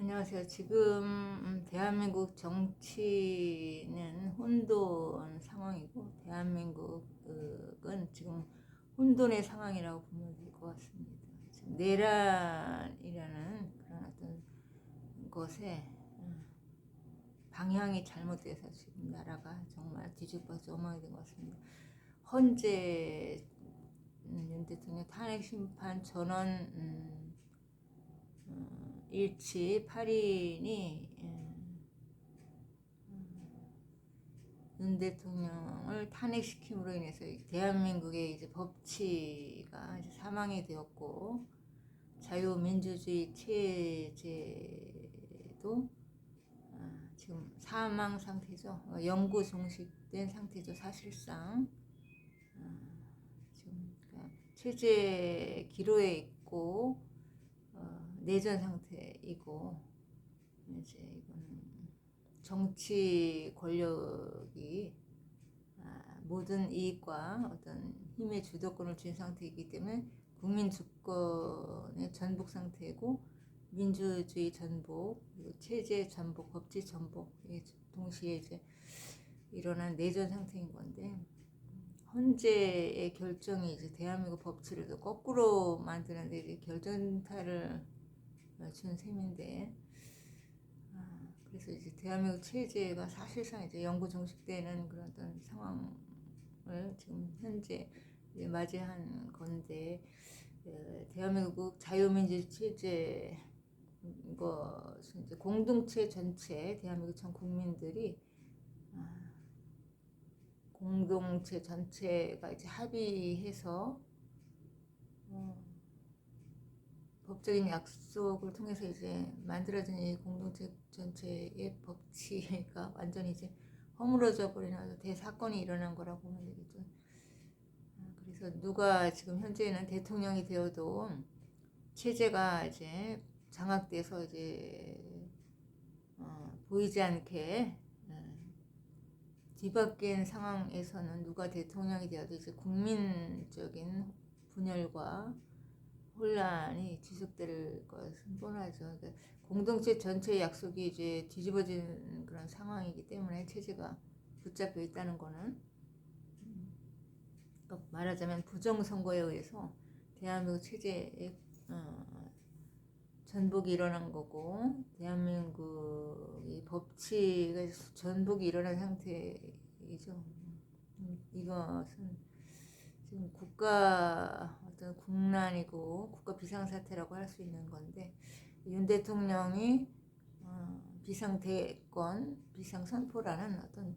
안녕하세요. 지금 대한민국 정치는 혼돈 상황이고 대한민국은 지금 혼돈의 상황이라고 보면 될 것 같습니다. 지금 내란이라는 그런 어떤 것에 방향이 잘못돼서 지금 나라가 정말 뒤집어져 엉망이 된 것 같습니다. 헌재 윤 대통령 탄핵 심판 전원 일치 8인이 윤 대통령을 탄핵시킴으로 인해서 대한민국의 이제 법치가 이제 사망이 되었고 자유민주주의 체제도 지금 사망 상태죠. 영구 종식된 상태죠. 사실상 지금 그러니까 체제 기로에 있고 내전 상태이고 이제 이거는 정치 권력이 모든 이익과 어떤 힘의 주도권을 쥔 상태이기 때문에 국민 주권의 전복 상태이고 민주주의 전복, 그리고 체제 전복, 법치 전복 동시에 이제 일어난 내전 상태인 건데 헌재의 결정이 이제 대한민국 법치를 거꾸로 만드는데 이제 결정타를 준 셈인데 그래서 이제 대한민국 체제가 사실상 이제 영구 종식되는 그런 어떤 상황을 지금 현재 이제 맞이한 건데 대한민국 자유민주 체제 것은 이제 공동체 전체 대한민국 전 국민들이 공동체 전체가 이제 합의해서 법적인 약속을 통해서 이제 만들어진 이 공동체 전체의 법치가 완전히 이제 허물어져 버리는 대사건이 일어난 거라고 보면 되겠죠. 그래서 누가 지금 현재는 대통령이 되어도 체제가 이제 장악돼서 이제 보이지 않게 뒤바뀐 상황에서는 누가 대통령이 되어도 이제 국민적인 분열과 혼란이 지속될 것은 뻔하죠. 그러니까 공동체 전체의 약속이 이제 뒤집어진 그런 상황이기 때문에 체제가 붙잡혀 있다는 거는 말하자면 부정선거에 의해서 대한민국 체제의 전복이 일어난 거고 대한민국의 법치가 전복이 일어난 상태이죠. 이것은 지금 국가 어떤 국난이고 국가 비상사태라고 할 수 있는 건데 윤 대통령이 비상대권, 비상선포라는 어떤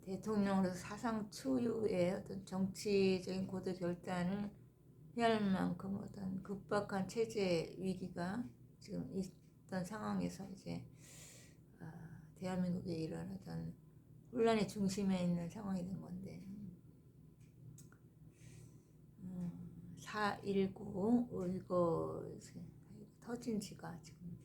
대통령으로서 사상 초유의 어떤 정치적인 고도 결단을 해야 할 만큼 어떤 급박한 체제 위기가 지금 있던 상황에서 이제 대한민국에 이런 어떤 혼란의 중심에 있는 상황이 된 건데 4.19 의거 터진 지가 지금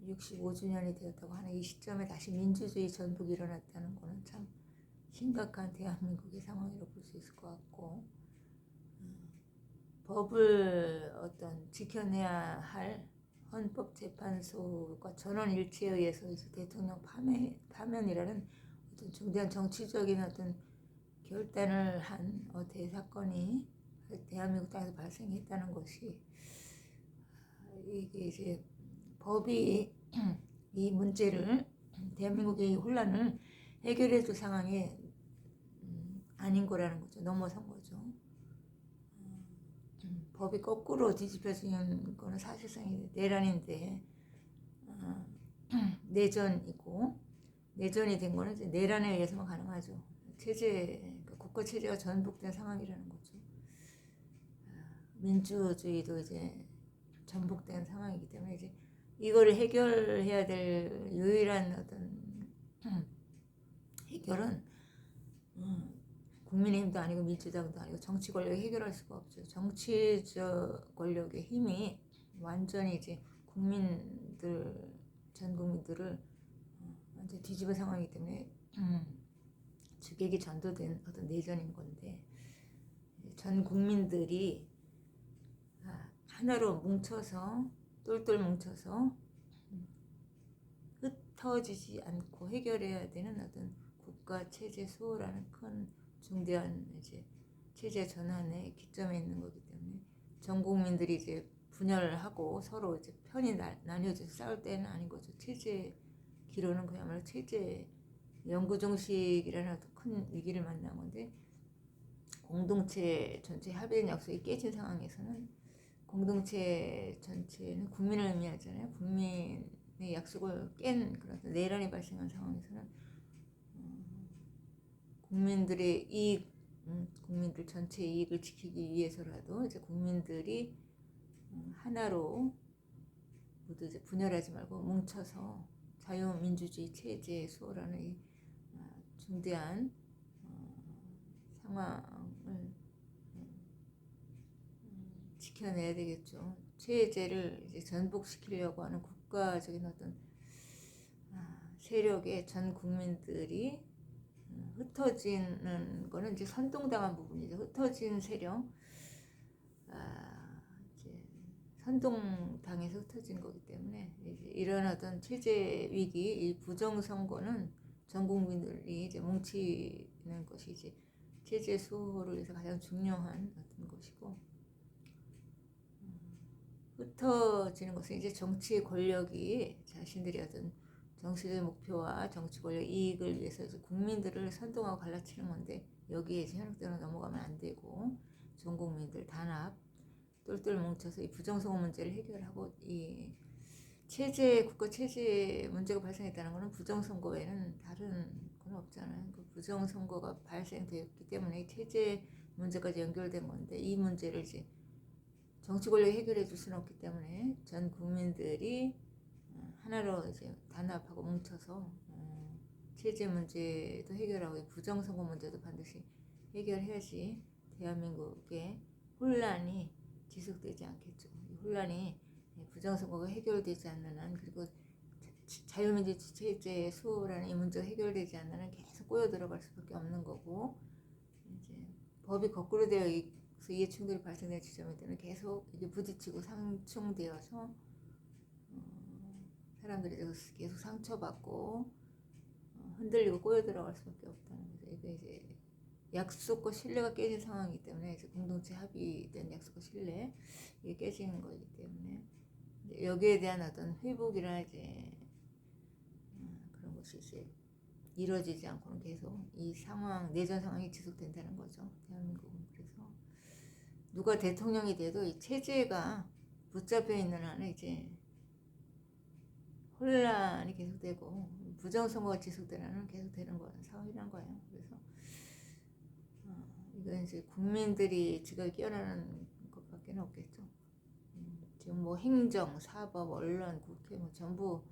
65주년이 되었다고 하는 이 시점에 다시 민주주의 전복이 일어났다는 거는 참 심각한 대한민국의 상황이라고 볼 수 있을 것 같고 법을 어떤 지켜내야 할 헌법재판소가 전원일치에 의해서 이제 대통령 파면이라는 어떤 중대한 정치적인 어떤 결단을 한 대사건이 대한민국 땅에서 발생했다는 것이 이게 이제 법이 이 문제를 대한민국의 혼란을 해결해줄 상황이 아닌 거라는 거죠. 넘어선 거죠. 법이 거꾸로 뒤집혀지는 거는 사실상 내란인데 내전이고 내전이 된 거는 이제 내란에 의해서만 가능하죠. 그러니까 국가 체제가 전복된 상황이라는 거죠. 민주주의도 이제 전복된 상황이기 때문에 이제 이거를 해결해야 될 유일한 어떤 해결은 국민의힘도 아니고 민주당도 아니고 정치 권력이 해결할 수가 없죠. 정치적 권력의 힘이 완전히 이제 전 국민들을 완전 뒤집은 상황이기 때문에 주객이 전도된 어떤 내전인 건데 전 국민들이 하나로 뭉쳐서 똘똘 뭉쳐서 흩어지지 않고 해결해야 되는 어떤 국가 체제 수호라는 큰 중대한 이제 체제 전환의 기점에 있는 거기 때문에 전 국민들이 이제 분열을 하고 서로 이제 편이 나뉘어져서 싸울 때는 아닌 거죠. 체제 기로는 그야말로 체제 영구종식이라는 어떤 큰 위기를 만난 건데, 공동체 전체 합의된 약속이 깨진 상황에서는 공동체 전체는 국민을 의미하잖아요. 국민의 약속을 깬 그런 내란이 발생한 상황에서는 국민들의 이익, 국민들 전체의 이익을 지키기 위해서라도 이제 국민들이 하나로 모두 이제 분열하지 말고 뭉쳐서 자유민주주의 체제의 수호라는 이 중대한 상황을 지켜내야 되겠죠. 체제를 이제 전복시키려고 하는 국가적인 어떤 세력의 전 국민들이 흩어지는 거는 이제 선동당한 부분이죠. 흩어진 세력, 이제 선동당에서 흩어진 거기 때문에 이제 이런 어떤 체제 위기, 이 부정선거는 전 국민들이 이제 뭉치는 것이 이제 체제 수호를 위해서 가장 중요한 어떤 것이고, 흩어지는 것은 이제 정치 권력이 자신들의 어떤 정치적 목표와 정치 권력 이익을 위해서 이제 국민들을 선동하고 갈라치는 건데, 여기에 이제 현혹대로 넘어가면 안 되고 전 국민들 단합 똘똘 뭉쳐서 이 부정선거 문제를 해결하고, 이 체제 국가 체제 문제가 발생했다는 것은 부정선거 외에는 다른 건 없잖아요. 그 부정선거가 발생되었기 때문에 체제 문제까지 연결된 건데, 이 문제를 이제 정치 권력이 해결해 줄 수는 없기 때문에 전 국민들이 하나로 이제 단합하고 뭉쳐서 체제 문제도 해결하고 부정선거 문제도 반드시 해결해야지 대한민국의 혼란이 지속되지 않겠죠. 이 혼란이 부정선거가 해결되지 않는 한, 그리고 자유민주주의 체제의 수호라는 이 문제가 해결되지 않는 한 계속 꼬여 들어갈 수밖에 없는 거고, 이제 법이 거꾸로 되어 있어서 이해충돌이 발생될 지점에 때는 계속 이게 부딪히고 상충되어서 사람들이 계속 상처받고 흔들리고 꼬여 들어갈 수밖에 없다는 거죠. 이게 이제 약속과 신뢰가 깨진 상황이기 때문에, 이제 공동체 합의된 약속과 신뢰 이게 깨지는 거기 때문에 여기에 대한 어떤 회복이나 이제 그런 것이 이제 이루어지지 않고는 계속 이 상황, 내전 상황이 지속된다는 거죠. 대한민국은. 그래서 누가 대통령이 돼도 이 체제가 붙잡혀 있는 한은 이제 혼란이 계속되고 부정선거가 지속되는 한은 계속되는 거는 상황이란 거예요. 그래서 이건 이제 국민들이 지각이 깨어나는 것밖에 없겠죠. 지금 뭐 행정, 사법, 언론, 국회 뭐 전부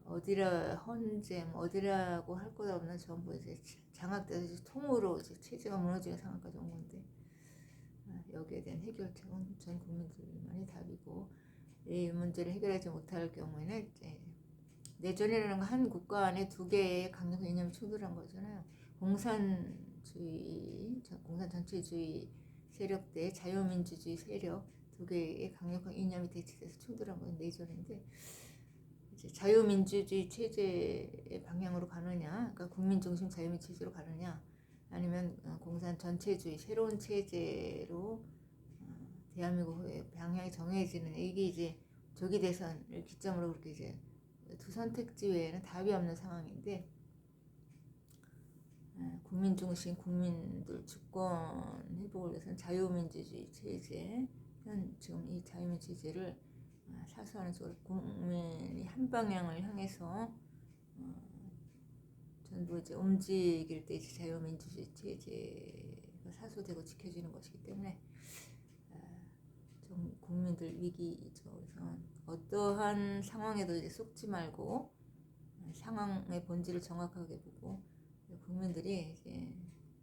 어디라 헌재, 뭐 어디라고 할 것 없는 전부 이제 장악돼서 이제 통으로 이제 체제가 무너지는 상황까지 온 건데, 여기에 대한 해결책은 전 국민들만이 답이고, 이 문제를 해결하지 못할 경우에는 이제 내전이라는 건 한 국가 안에 두 개의 강력한 이념이 충돌한 거잖아요. 공산 전체주의 세력 대 자유민주주의 세력 두 개의 강력한 이념이 대치돼서 충돌한 건 내전인데, 이제 자유민주주의 체제의 방향으로 가느냐, 그러니까 국민중심 자유민주주의 체제로 가느냐, 아니면 공산 전체주의 새로운 체제로 대한민국의 방향이 정해지는, 이게 이제 조기 대선을 기점으로 그렇게 이제 두 선택지 외에는 답이 없는 상황인데, 국민 중심 국민들 주권 회복을 위해서는 자유민주주의 체제, 지금 이 자유민주주의 체제를 사수하는 쪽으로 국민이 한 방향을 향해서 전부 이제 움직일 때 이제 자유민주주의 체제가 사수되고 지켜지는 것이기 때문에 좀 국민들 위기죠. 그래서 어떠한 상황에도 이제 속지 말고 상황의 본질을 정확하게 보고, 국민들이 이제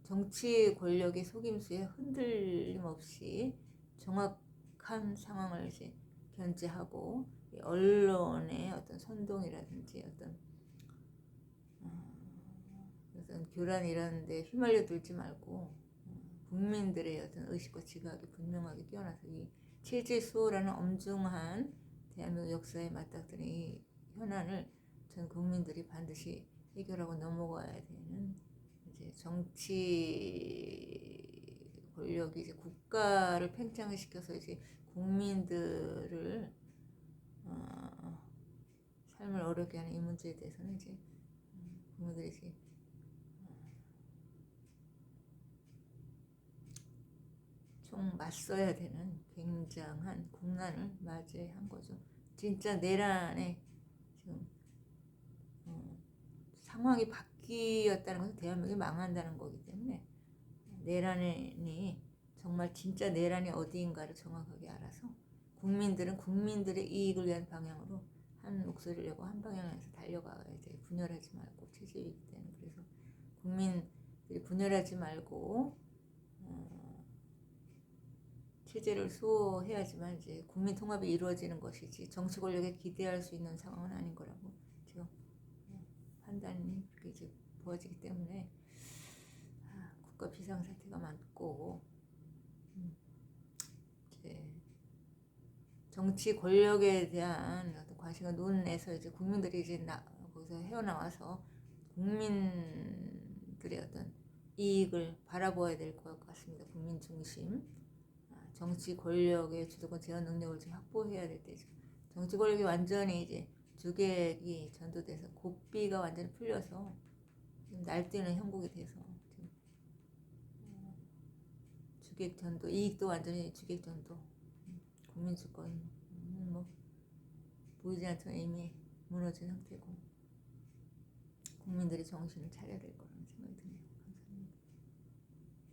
정치 권력의 속임수에 흔들림 없이 정확한 상황을 이제 견제하고, 언론의 어떤 선동이라든지 어떤 교란 이런 데 휘말려 들지 말고 국민들의 어떤 의식과 지각이 분명하게 깨어나서 이 체제 수호라는 엄중한 대한민국 역사에 맞닥뜨린 이 현안을 전 국민들이 반드시 해결하고 넘어가야 되는 이제 정치 권력이 이제 국가를 팽창을 시켜서 이제 국민들을 삶을 어렵게 하는 이 문제에 대해서는 이제 국민들이 이제 총 맞서야 되는 굉장한 국난을 맞이한 거죠. 진짜 내란에 지금 상황이 바뀌었다는 것은 대한민국이 망한다는 거기 때문에 내란이 정말 진짜 내란이 어디인가를 정확하게 알아서 국민들은 국민들의 이익을 위한 방향으로 한 목소리를 내고 한 방향에서 달려가야 돼. 분열하지 말고 체제이기 때문에. 그래서 국민들이 분열하지 말고 체제를 수호해야지만 이제 국민 통합이 이루어지는 것이지 정치 권력에 기대할 수 있는 상황은 아닌 거라고 지금 판단이 그렇게 이제 벌어지기 때문에 국가 비상사태가 많고 이제 정치 권력에 대한 어떤 관심과 눈에서 이제 국민들이 이제 거기서 헤어나와서 국민들의 어떤 이익을 바라보아야 될 것 같습니다. 국민 중심. 정치 권력의 주도권 제한 능력을 좀 확보해야 될 때죠. 정치 권력이 완전히 이제 주객이 전도돼서 고삐가 완전히 풀려서 지금 날뛰는 형국이 돼서 지금 주객 전도, 이익도 완전히 주객 전도, 국민 주권 뭐 보이지 않지만 이미 무너진 상태고 국민들이 정신을 차려야 될 거라는 생각이 듭니다.